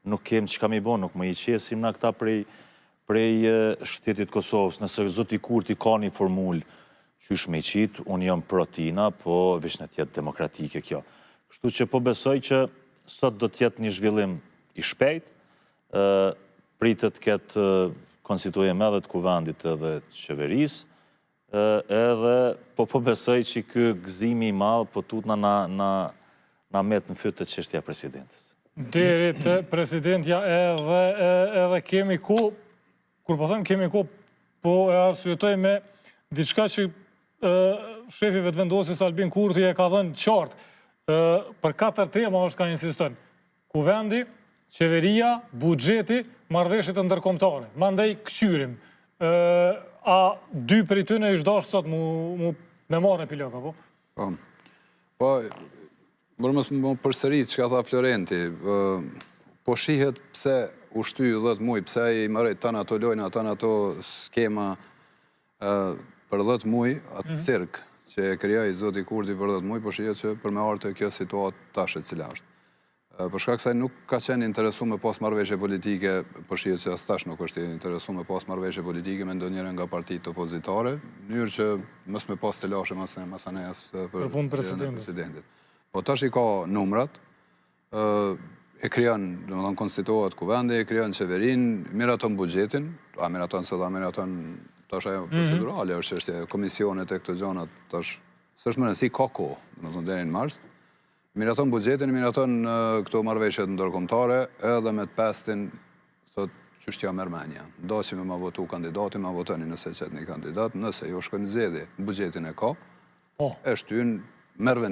nuk kem që kam i bo, nuk më i qesim në këta prej shtetit Kosovës. Nëse zoti Kurti ka një formull qysh me i qitë, unë jam protina, po veç në tjetë demokratike kjo. Kështu që po besoj që sot do tjetë një zhvillim i shpejt, pritet këtë konstitujem edhe të kuvendit edhe të qeverisë, edhe po besoj që kë gëzimi i malë po tut na met në fytë të çështja e presidentës. Deri të presidentja edhe kemi ku, kur po them kemi ku, po e arsyetoj me diçka që shefi vetëvendosis Albin Kurti e ka dhënë qartë. Për 4 tema është ka insiston. Kuvendi, qeveria, buxheti, marrëveshjet e ndërkombëtare. Mandej këshyrim. A 2 prej tyre ish dash sot me marrë në pilok, apo? Po, mërë më përsërit që ka tha Florenti, po shihet pse u shty 10 muj, pse i mërejt tanë ato lojna, tanë ato skema për 10 muj, atë cirk që e krijoi zoti Kurti për 10 muj, po shihet që për me ardhur kjo situatë tash e cila është. Për shkak se nuk ka qenë interesuar me pas marrëveshje politike, po shihet që as tash nuk është interesuar me pas marrëveshje politike me ndonjërin nga partitë opozitare, në mënyrë që mos me pas të lashe masanejas për punë presidentit. Po tash i ka numrat, e krijon, domethënë konstituohet kuvendi, e krijon qeverinë, miraton buxhetin, a miraton se dha miraton tash ajo procedurale, është çështje komisionet e këto gjëra tash s'është më rëndësi ka kohë, domethënë deri në mars. Miraton buxhetin, miraton këto marrëveshjet ndërkombëtare, edhe me të pestin thot çështja Mermania. Ndaqim me ma votu kandidatin, ma votoni nëse qet një kandidat, nëse jo shkon zgjedhje, buxhetin e ka. E shtyn merr